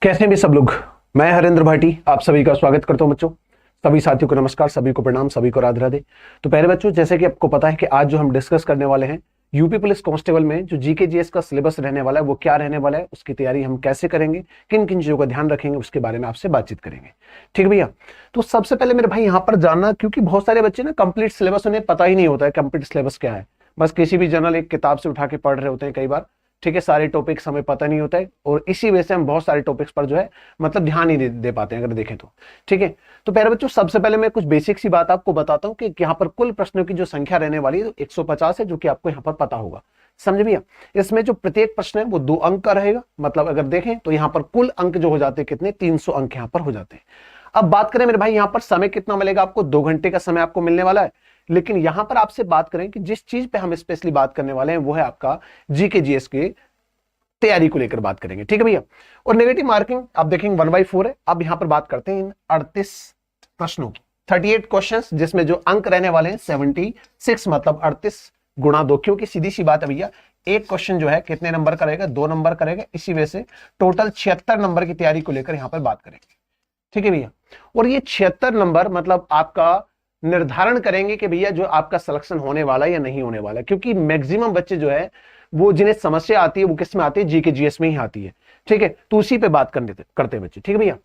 कैसे हैं भी सब लोग। मैं हरेंद्र भाटी आप सभी का स्वागत करता हूं बच्चों। सभी साथियों को नमस्कार, सभी को प्रणाम, सभी को राधे राधे। तो पहले बच्चों, जैसे कि आपको पता है कि आज जो हम डिस्कस करने वाले हैं यूपी पुलिस कांस्टेबल में जो जीके जीएस का सिलेबस रहने वाला है वो क्या रहने वाला है, उसकी तैयारी हम कैसे करेंगे, किन किन चीजों का ध्यान रखेंगे, उसके बारे में आपसे बातचीत करेंगे। ठीक भैया। तो सबसे पहले मेरे भाई यहाँ पर जानना, क्योंकि बहुत सारे बच्चे ना कंप्लीट सिलेबस उन्हें पता ही नहीं होता है कंप्लीट सिलेबस क्या है। बस किसी भी जनरल एक किताब से उठा के पढ़ रहे होते हैं कई बार। ठीक है, सारे टॉपिक्स हमें पता नहीं होता है और इसी वजह से हम बहुत सारे टॉपिक्स पर जो है मतलब ध्यान नहीं दे पाते हैं अगर देखें तो। ठीक है, तो पहले बच्चों सबसे पहले मैं कुछ बेसिक सी बात आपको बताता हूं कि यहाँ पर कुल प्रश्नों की जो संख्या रहने वाली है 150 है, जो कि आपको यहाँ पर पता होगा। समझ भैया। इसमें जो प्रत्येक प्रश्न है वो 2 अंक का रहेगा। मतलब अगर देखें तो यहाँ पर कुल अंक जो हो जाते हैं कितने, 300 अंक यहाँ पर हो जाते हैं। अब बात करें मेरे भाई यहाँ पर समय कितना मिलेगा आपको, 2 घंटे का समय आपको मिलने वाला है। लेकिन यहां पर आपसे बात करें कि जिस चीज पे हम स्पेशली बात करने वाले हैं वो है आपका जीके जीएस के तैयारी को लेकर बात करेंगे। ठीक है भैया। और नेगेटिव मार्किंग आप देखेंगे 1/4 है। अब यहां पर बात करते हैं इन 38 प्रश्नों की, 38 क्वेश्चंस, जिसमें जो अंक रहने वाले हैं 76, मतलब 38 गुणा 2, क्योंकि सीधी सी बात है भैया, एक क्वेश्चन जो है कितने नंबर का रहेगा, 2 नंबर का रहेगा। इसी वजह से टोटल 76 नंबर की तैयारी को लेकर यहां पर बात करेंगे। ठीक है भैया। और ये 76 नंबर मतलब आपका निर्धारण करेंगे कि भैया जो आपका सिलेक्शन होने वाला है या नहीं होने वाला है, क्योंकि मैक्सिमम बच्चे जो है वो जिन्हें समस्या आती है वो किस में आती है, जीके जीएस में ही आती है। ठीक है, तो उसी पे बात करते हैं बच्चे। ठीक है भैया।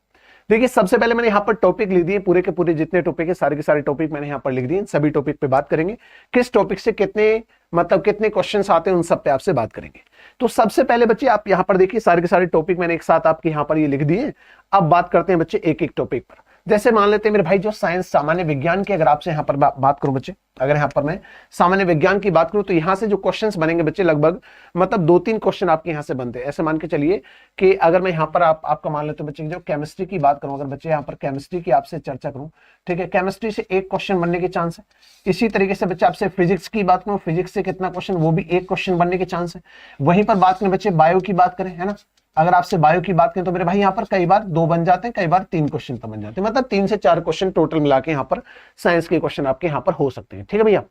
देखिए सबसे पहले मैंने यहाँ पर टॉपिक लिख दिए, पूरे के पूरे जितने टॉपिक है सारे के सारे टॉपिक मैंने यहाँ पर लिख दिए। सभी टॉपिक पे बात करेंगे, किस टॉपिक से कितने मतलब कितने क्वेश्चंस आते हैं उन सब पे आपसे बात करेंगे। तो सबसे पहले बच्चे आप यहाँ पर देखिए सारे के सारे टॉपिक मैंने एक साथ आपके यहाँ पर ये लिख दिए। अब बात करते हैं बच्चे एक एक टॉपिक पर। जैसे मान लेते हैं मेरे भाई जो साइंस सामान्य विज्ञान की अगर आपसे यहाँ पर बात करूं बच्चे, अगर यहाँ पर मैं सामान्य विज्ञान की बात करूं तो यहाँ से जो क्वेश्चंस बनेंगे बच्चे लगभग मतलब 2-3 क्वेश्चन आपके यहाँ से बनते हैं। ऐसे मान के चलिए कि अगर मैं यहाँ पर आपका मान लेते बच्चे जो केमिस्ट्री की बात करूं, अगर बच्चे यहाँ पर केमिस्ट्री की आपसे चर्चा करूं, ठीक है, केमिस्ट्री से 1 क्वेश्चन बनने के चांस है। इसी तरीके से बच्चे आपसे फिजिक्स की बात करूं, फिजिक्स से कितना क्वेश्चन, वो भी 1 क्वेश्चन बनने के चांस है। वहीं पर बात करें बच्चे बायो की बात करें, है ना, अगर आपसे बायो की बात करें तो मेरे भाई यहाँ पर कई बार 2 बन जाते हैं, कई बार 3 क्वेश्चन तो बन जाते हैं। मतलब 3 से 4 क्वेश्चन टोटल मिला के यहाँ पर साइंस के क्वेश्चन आपके यहाँ पर हो सकते हैं। ठीक है भैया।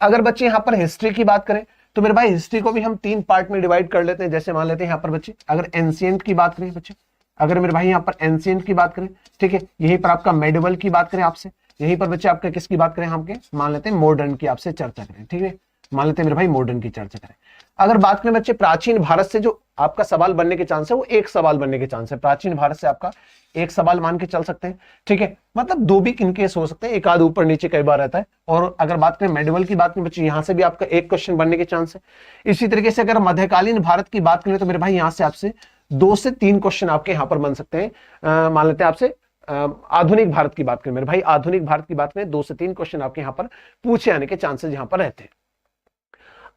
अगर बच्चे यहाँ पर हिस्ट्री की बात करें तो मेरे भाई हिस्ट्री को भी हम 3 पार्ट में डिवाइड कर लेते हैं। जैसे मान लेते हैं यहाँ पर बच्चे अगर एंशिएंट की बात करें बच्चे, अगर मेरे भाई यहाँ पर एंशिएंट की बात करें, ठीक है, यहीं पर आपका मेडिवल की बात करें आपसे, यहीं पर बच्चे आपका किसकी बात करें, हम मान लेते हैं मॉडर्न की आपसे चर्चा करें। ठीक है, मान लेते हैं मेरे भाई मॉडर्न की चर्चा करें। अगर बात करें बच्चे प्राचीन भारत से जो आपका सवाल बनने के चांस है वो 1 सवाल बनने के चांस है। प्राचीन भारत से आपका 1 सवाल मान के चल सकते हैं। ठीक है, मतलब 2 भी इनकेस हो सकते हैं, एक आध ऊपर नीचे कई बार रहता है। और अगर बात करें मेडिवल की बात करें बच्चे, यहां से भी आपका 1 क्वेश्चन बनने के चांस है। इसी तरीके से अगर मध्यकालीन भारत की बात करें तो मेरे भाई यहां से आपसे 2 से 3 क्वेश्चन आपके यहां पर बन सकते हैं। मान लेते हैं आपसे आधुनिक भारत की बात करें मेरे भाई, आधुनिक भारत की बात करें 2 से 3 क्वेश्चन आपके यहां पर पूछे आने के चांसेस यहां पर रहते हैं।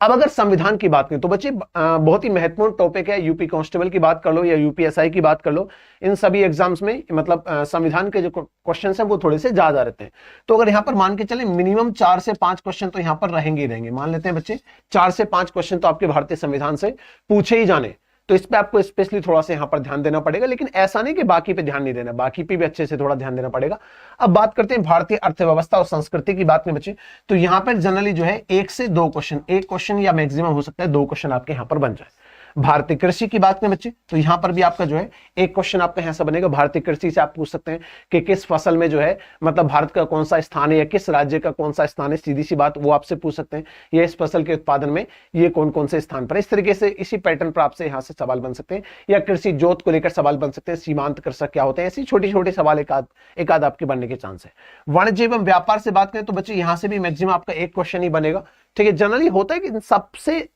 अब अगर संविधान की बात करें तो बच्चे बहुत ही महत्वपूर्ण टॉपिक है। यूपी कांस्टेबल की बात कर लो या यूपीएसआई की बात कर लो, इन सभी एग्जाम्स में मतलब संविधान के जो क्वेश्चन हैं वो थोड़े से ज्यादा रहते हैं। तो अगर यहाँ पर मान के चले मिनिमम 4 से 5 क्वेश्चन तो यहाँ पर रहेंगे ही रहेंगे। मान लेते हैं बच्चे 4 से 5 क्वेश्चन तो आपके भारतीय संविधान से पूछे ही जाने, तो इस पे आपको स्पेशली थोड़ा सा यहाँ पर ध्यान देना पड़ेगा। लेकिन ऐसा नहीं कि बाकी पे ध्यान नहीं देना, बाकी पे भी अच्छे से थोड़ा ध्यान देना पड़ेगा। अब बात करते हैं भारतीय अर्थव्यवस्था और संस्कृति की बात में बच्चे, तो यहाँ पर जनरली जो है 1 से 2 क्वेश्चन, 1 क्वेश्चन या मैक्सिमम हो सकता है 2 क्वेश्चन आपके यहाँ पर बन जाए। भारतीय कृषि की बात में बच्चे तो यहां पर भी आपका जो है 1 क्वेश्चन आपका यहां से बनेगा। भारतीय कृषि से आप पूछ सकते हैं कि किस फसल में जो है मतलब भारत का कौन सा स्थान है या किस राज्य का कौन सा स्थान है, सीधी सी बात वो आपसे पूछ सकते हैं। ये इस फसल के उत्पादन में ये कौन कौन से स्थान पर, इस तरीके से इसी पैटर्न पर आपसे यहां से सवाल बन सकते हैं। या कृषि जोत को लेकर सवाल बन सकते हैं, सीमांत कृषक क्या होते हैं, ऐसी छोटी छोटे सवाल एक आध आपके बनने के चांस है। वाणिज्य एवं व्यापार से बात करें तो बच्चे यहां से भी मैक्सिमम आपका 1 क्वेश्चन ही बनेगा। ठीक है, जनरली होता है कि सबसे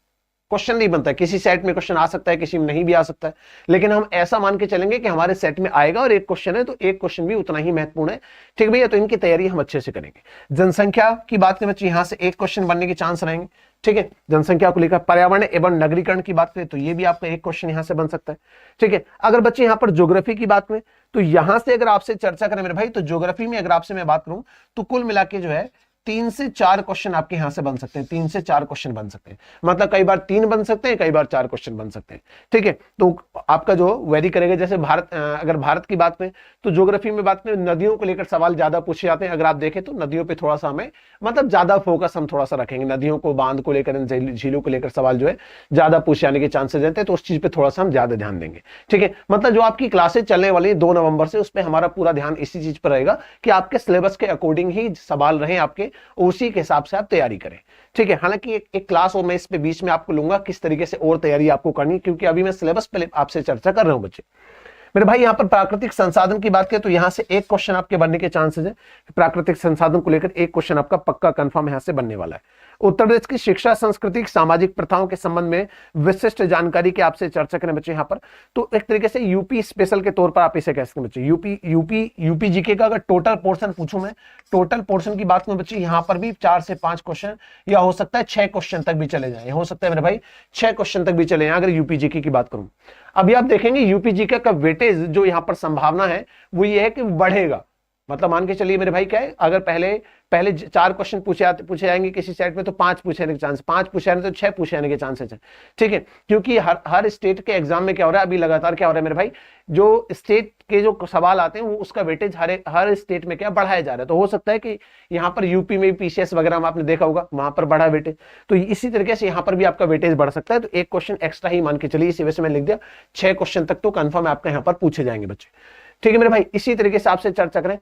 क्वेश्चन नहीं बनता है, किसी सेट में क्वेश्चन आ सकता है, किसी में नहीं भी आ सकता है, लेकिन हम ऐसा मान के चलेंगे कि हमारे सेट में आएगा और 1 क्वेश्चन है तो 1 क्वेश्चन भी उतना ही महत्वपूर्ण है। ठीक भैया, तो इनकी तैयारी हम अच्छे से करेंगे। जनसंख्या की बात करें बच्चे, यहां से 1 क्वेश्चन बनने के चांस रहेंगे। ठीक है, जनसंख्या को लेकर। पर्यावरण एवं नगरीकरण की बात करें तो ये भी आपका 1 क्वेश्चन यहां से बन सकता है। ठीक है, अगर बच्चे यहां पर ज्योग्राफी की बात करें तो यहां से अगर आपसे चर्चा करें मेरे भाई, तो ज्योग्राफी में अगर आपसे मैं बात करूं तो कुल मिला के जो है 3 से 4 क्वेश्चन आपके यहां से बन सकते हैं, 3 से 4 क्वेश्चन बन सकते हैं, मतलब कई बार 3 बन सकते हैं, कई बार 4 क्वेश्चन बन सकते हैं। ठीक है, तो आपका जो वेरी करेगा, जैसे अगर भारत की बात करें तो ज्योग्राफी में बात करें, नदियों को लेकर सवाल ज्यादा पूछे जाते हैं। अगर आप देखें तो नदियों पे थोड़ा सा हमें मतलब ज्यादा फोकस हम थोड़ा सा रखेंगे, नदियों को, बांध को लेकर, झीलों को लेकर सवाल जो है ज्यादा पूछे जाने के चांसेस रहते हैं, तो उस चीज पे थोड़ा सा हम ज्यादा ध्यान देंगे। ठीक है, मतलब जो आपकी क्लासेस चलने वाली 2 नवंबर से, उस पर हमारा पूरा ध्यान इसी चीज पर रहेगा कि आपके सिलेबस के अकॉर्डिंग ही सवाल रहे आपके, उसी के हिसाब से आप तैयारी करें। ठीक है, हालांकि एक क्लास और मैं इस पे बीच में आपको लूंगा किस तरीके से और तैयारी आपको करनी, क्योंकि अभी मैं सिलेबस पे आपसे चर्चा कर रहा हूं बच्चे। मेरे भाई यहाँ पर प्राकृतिक संसाधन की बात करें तो यहां से एक क्वेश्चन आपके बनने के चांसेस है, प्राकृतिक संसाधन को लेकर एक क्वेश्चन आपका पक्का कंफर्म यहां से बनने वाला है। उत्तर प्रदेश की शिक्षा, संस्कृति, सामाजिक प्रथाओं के संबंध में विशिष्ट जानकारी की आपसे चर्चा करें बच्चे यहाँ पर, तो एक तरीके से यूपी स्पेशल के तौर पर आप इसे कह सकते हैं बच्चे। यूपी जीके का अगर टोटल पोर्शन पूछूं मैं, टोटल पोर्शन की बात करूं बच्चे, यहाँ पर भी 4 से 5 क्वेश्चन या हो सकता है 6 क्वेश्चन तक भी चले जाए, हो सकता है मेरे भाई 6 क्वेश्चन तक भी चले जाए अगर यूपी जीके की बात करूं। अभी आप देखेंगे यूपी जीके का वेटेज जो यहाँ पर संभावना है वो ये है कि बढ़ेगा, मतलब मान के चलिए मेरे भाई क्या है, अगर पहले 4 क्वेश्चन पूछे जाएंगे किसी सेट में तो 5 पूछे जाने के चांस, 5 पूछे जाने तो 6 पूछे जाने के चांसेस है। ठीक है, क्योंकि हर स्टेट के एग्जाम में क्या हो रहा है, अभी लगातार क्या हो रहा है मेरे भाई, जो स्टेट के जो सवाल आते हैं वो उसका वेटेज हर स्टेट में क्या बढ़ाया जा रहा है। तो हो सकता है कि यहाँ पर यूपी में भी पीसीएस वगैरह में आपने देखा होगा, वहां पर बढ़ा वेटेज, तो इसी तरीके से यहाँ पर भी आपका वेटेज बढ़ सकता है। तो एक क्वेश्चन एक्स्ट्रा ही मान के चलिए, इसी वजह से मैं लिख दिया 6 क्वेश्चन तक तो कंफर्म आपका यहाँ पर पूछे जाएंगे बच्चे। ठीक है मेरे भाई, इसी तरीके से आपसे चर्चा करें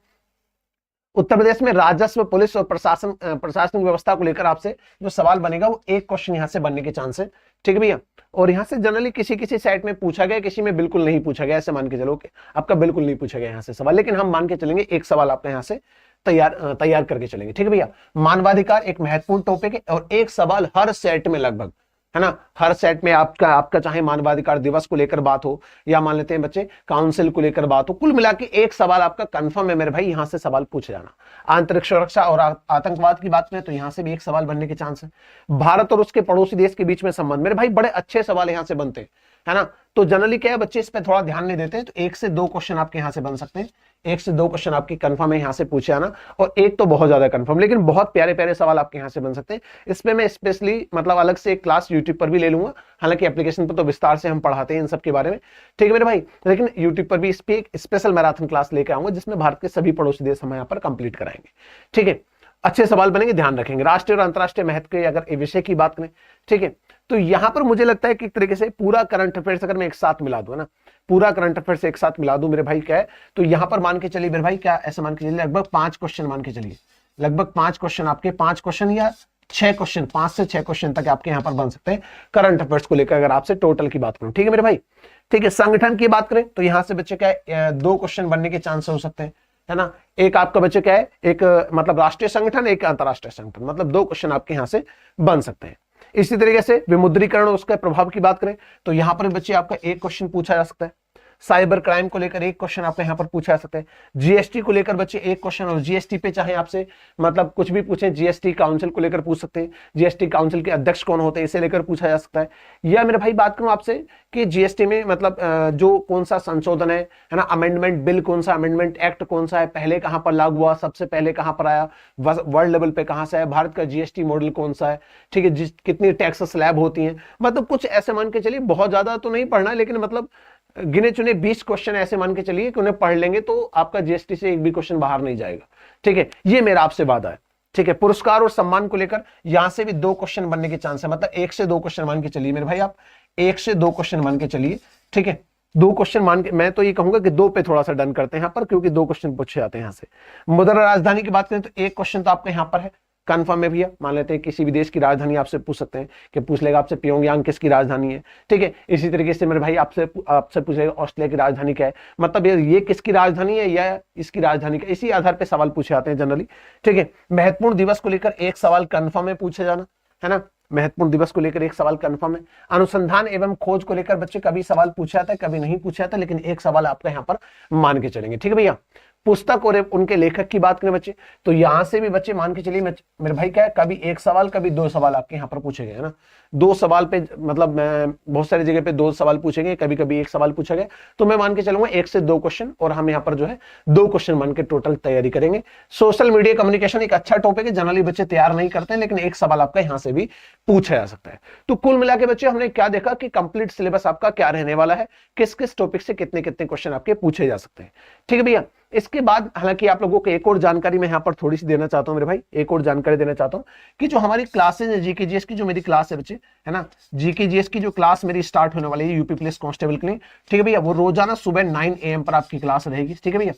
उत्तर प्रदेश में राजस्व, पुलिस और प्रशासनिक व्यवस्था को लेकर आपसे जो सवाल बनेगा वो एक क्वेश्चन यहां से बनने के चांस है। ठीक है भैया, और यहां से जनरली किसी सेट में पूछा गया, किसी में बिल्कुल नहीं पूछा गया, ऐसे मान के चलो कि आपका बिल्कुल नहीं पूछा गया यहां से सवाल, लेकिन हम मान के चलेंगे एक सवाल आपका यहां से तैयार करके चलेंगे। ठीक है भैया, मानवाधिकार एक महत्वपूर्ण टॉपिक है और एक सवाल हर सेट में लगभग, है ना, हर सेट में आपका चाहे मानवाधिकार दिवस को लेकर बात हो या मान लेते हैं बच्चे काउंसिल को लेकर बात हो, कुल मिला के एक सवाल आपका कंफर्म है मेरे भाई, यहां से सवाल पूछे जाना। आंतरिक सुरक्षा और आतंकवाद की बात करें तो यहां से भी एक सवाल बनने के चांस है। भारत और उसके पड़ोसी देश के बीच में संबंध, मेरे भाई बड़े अच्छे सवाल यहां से बनते हैं, है ना। तो जनरली क्या है बच्चे इस पे थोड़ा ध्यान नहीं देते हैं, तो 1 से 2 क्वेश्चन आपके यहां से बन सकते हैं, 1 से 2 क्वेश्चन आपकी कंफर्म है यहां से पूछे आना, और एक तो बहुत ज्यादा कंफर्म, लेकिन बहुत प्यारे प्यारे सवाल आपके यहां से बन सकते हैं। इस पे मैं स्पेशली मतलब अलग से एक क्लास यूट्यूब पर भी ले लूंगा, हालांकि एप्लीकेशन पर तो विस्तार से हम पढ़ाते हैं इन सब के बारे में। ठीक है मेरे भाई, लेकिन यूट्यूब पर भी इस पे एक स्पेशल मैराथन क्लास लेकर आऊंगा जिसमें भारत के सभी पड़ोसी देश हम यहाँ पर कंप्लीट कराएंगे। ठीक है, अच्छे सवाल बनेंगे, ध्यान रखेंगे। राष्ट्रीय और अंतरराष्ट्रीय महत्व के अगर विषय की बात करें, ठीक है, तो यहां पर मुझे लगता है कि एक तरीके से पूरा करंट अफेयर्स अगर मैं एक साथ मिला दूं ना, पूरा करंट अफेयर्स एक साथ मिला दूं मेरे भाई क्या है, तो यहां पर मान के चलिए मेरे भाई क्या, ऐसे मान के चलिए लगभग 5 क्वेश्चन मान के चलिए, लगभग 5 क्वेश्चन आपके, 5 क्वेश्चन या 6 क्वेश्चन, 5 से 6 क्वेश्चन तक आपके यहां पर बन सकते हैं करंट अफेयर्स को लेकर अगर आपसे टोटल की बात करूं। ठीक है मेरे भाई, ठीक है। संगठन की बात करें तो यहां से बच्चे क्या है 2 क्वेश्चन बनने के चांस हो सकते हैं, है ना। एक आपका बच्चे क्या है, एक मतलब राष्ट्रीय संगठन, एक अंतरराष्ट्रीय संगठन, मतलब 2 क्वेश्चन आपके यहां से बन सकते हैं। इसी तरीके से विमुद्रीकरण और उसके प्रभाव की बात करें तो यहां पर बच्चे आपका एक क्वेश्चन पूछा जा सकता है। साइबर क्राइम को लेकर एक क्वेश्चन आपका यहां पर पूछा जा सकता है। जीएसटी को लेकर बच्चे एक क्वेश्चन, और जीएसटी पे चाहे आपसे मतलब कुछ भी पूछे, जीएसटी काउंसिल को लेकर पूछ सकते हैं, जीएसटी काउंसिल के अध्यक्ष कौन होते हैं इसे लेकर पूछा जा सकता है। या मेरे भाई बात करूं आपसे कि जीएसटी में मतलब जो कौन सा संशोधन है ना, अमेंडमेंट बिल कौन सा, अमेंडमेंट एक्ट कौन सा है, पहले कहां पर लागू हुआ, सबसे पहले कहां पर आया, वर्ल्ड लेवल पे कहां से है, भारत का जीएसटी मॉडल कौन सा है, ठीक है, कितनी टैक्स स्लैब होती हैं, मतलब कुछ ऐसे मान के चलिए, बहुत ज्यादा तो नहीं पढ़ना, लेकिन मतलब गिने चुने 20 क्वेश्चन ऐसे मान के चलिए कि उन्हें पढ़ लेंगे तो आपका जीएसटी से एक भी क्वेश्चन बाहर नहीं जाएगा। ठीक है, ये मेरा आपसे वादा है। ठीक है, पुरस्कार और सम्मान को लेकर यहां से भी 2 क्वेश्चन बनने के चांस है, मतलब 1 से 2 क्वेश्चन मान के चलिए मेरे भाई, आप 1 से 2 क्वेश्चन मान के चलिए। ठीक है, 2 क्वेश्चन मान के, मैं तो ये कहूंगा कि 2 पे थोड़ा सा डन करते हैं यहाँ पर, क्योंकि 2 क्वेश्चन पूछे जाते हैं यहाँ से। मुद्रा राजधानी की बात करें तो 1 क्वेश्चन तो आपका यहाँ पर है कंफर्म है भैया, मान लेते हैं किसी भी देश की राजधानी आपसे पूछ सकते हैं कि पूछ लेगा आपसे प्योंगयांग किसकी राजधानी है। ठीक है, इसी तरीके से मेरे भाई आपसे पूछेगा ऑस्ट्रेलिया की राजधानी क्या है, मतलब ये किसकी राजधानी है या इसकी राजधानी क्या, इसी आधार पर सवाल पूछे जाते हैं जनरली। ठीक है, महत्वपूर्ण दिवस को लेकर एक सवाल कंफर्म है पूछे जाना, है ना, महत्वपूर्ण दिवस को लेकर एक सवाल कंफर्म है। अनुसंधान एवं खोज को लेकर बच्चे कभी सवाल पूछा जाता है, कभी नहीं पूछा जाता, लेकिन एक सवाल आपका यहाँ पर मान के चलेंगे। ठीक है भैया, पुस्तक और उनके लेखक की बात करें बच्चे, तो यहां से भी बच्चे मान के चलिए मेरे भाई क्या है, कभी एक सवाल कभी दो सवाल आपके यहाँ पर पूछे गए, है ना। दो सवाल पे मतलब बहुत सारी जगह पे दो सवाल पूछेंगे, कभी कभी एक सवाल पूछा गया, तो मैं मान के चलूंगा 1 से 2 क्वेश्चन, और हम यहाँ पर जो है 2 क्वेश्चन मान के टोटल तैयारी करेंगे। सोशल मीडिया कम्युनिकेशन एक अच्छा टॉपिक है, जनरली बच्चे तैयार नहीं करते हैं, लेकिन एक सवाल आपका यहाँ से भी पूछा जा सकता है। तो कुल मिला के बच्चे हमने क्या देखा कि कंप्लीट सिलेबस आपका क्या रहने वाला है, किस किस टॉपिक से कितने कितने क्वेश्चन आपके पूछे जा सकते हैं। ठीक है भैया। इसके बाद हालांकि आप लोगों को एक और जानकारी मैं यहाँ पर थोड़ी सी देना चाहता हूँ मेरे भाई, एक और जानकारी देना चाहता हूँ कि जो हमारी क्लासेज है जीके जीएस की, जो मेरी क्लास है बच्चे, है ना, जीके जीएस की जो क्लास मेरी स्टार्ट होने वाली है यूपी पुलिस कांस्टेबल के लिए, ठीक है भैया, वो रोजाना सुबह 9 AM पर आपकी क्लास रहेगी। ठीक है भैया,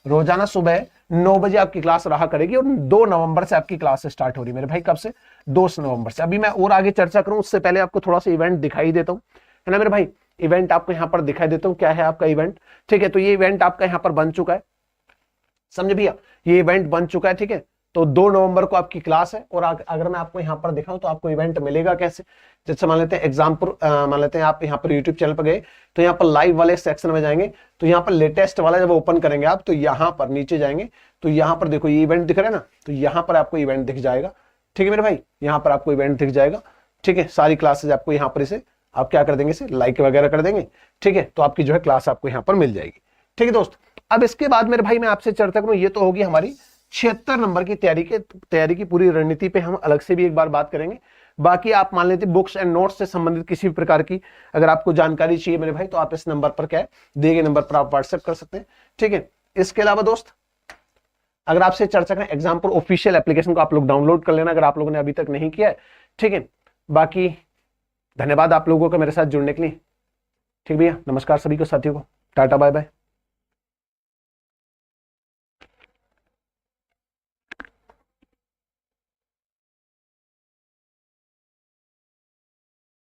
रोजाना सुबह 9 बजे आपकी क्लास रहा करेगी, और 2 नवंबर से आपकी क्लास स्टार्ट हो रही है मेरे भाई। कब से? 2 नवंबर से। अभी मैं और आगे चर्चा करूं उससे पहले आपको थोड़ा सा इवेंट दिखाई देता हूं, है ना मेरे भाई। इवेंट आपको यहाँ पर दिखाई देता हूँ, क्या है आपका इवेंट। ठीक है, तो ये इवेंट आपका यहाँ पर बन चुका है, समझे भैया, ये इवेंट बन चुका है। ठीक है, तो 2 नवंबर को आपकी क्लास है, और अगर मैं आपको यहाँ पर दिखाऊं तो आपको इवेंट मिलेगा कैसे। जैसे मान लेते हैं एग्जाम्पल, मान लेते हैं आप यहाँ पर यूट्यूब चैनल पर गए, तो यहाँ पर लाइव वाले सेक्शन में जाएंगे, तो यहाँ पर लेटेस्ट वाला जब ओपन करेंगे आप, तो यहाँ पर नीचे जाएंगे, तो यहाँ पर देखो ये इवेंट दिख रहा है ना, तो यहाँ पर आपको इवेंट दिख जाएगा। ठीक है मेरे भाई, यहाँ पर आपको इवेंट दिख जाएगा। ठीक है, सारी क्लासेज आपको यहाँ पर इसे आप क्या कर देंगे, इसे लाइक वगैरह कर देंगे। ठीक है, तो आपकी जो है क्लास आपको यहाँ पर मिल जाएगी। ठीक है दोस्त, अब इसके बाद मेरे भाई मैं आपसे चर्चा करूं, ये तो होगी हमारी 76 नंबर की तैयारी की पूरी रणनीति पे हम अलग से भी एक बार बात करेंगे। बाकी आप मान लेते बुक्स एंड नोट्स से संबंधित किसी भी प्रकार की अगर आपको जानकारी चाहिए मेरे भाई, तो आप इस नंबर पर क्या है, दिए गए नंबर पर आप व्हाट्सएप कर सकते हैं। ठीक है, इसके अलावा दोस्त अगर आपसे चर्चा करें, एग्जाम्पल ऑफिशियल एप्लीकेशन को आप लोग डाउनलोड कर लेना अगर आप लोगों ने अभी तक नहीं किया है। ठीक है, बाकी धन्यवाद आप लोगों का मेरे साथ जुड़ने के लिए। ठीक भैया, नमस्कार सभी को, साथियों को टाटा बाय बाय।